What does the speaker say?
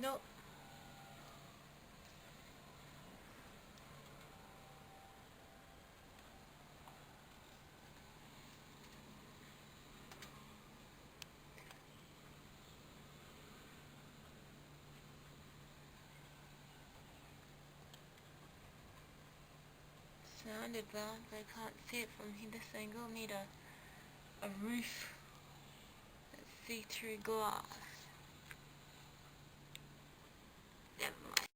Nope. Sounded bad, but I can't see it from this angle. Need a roof that's see-through glass.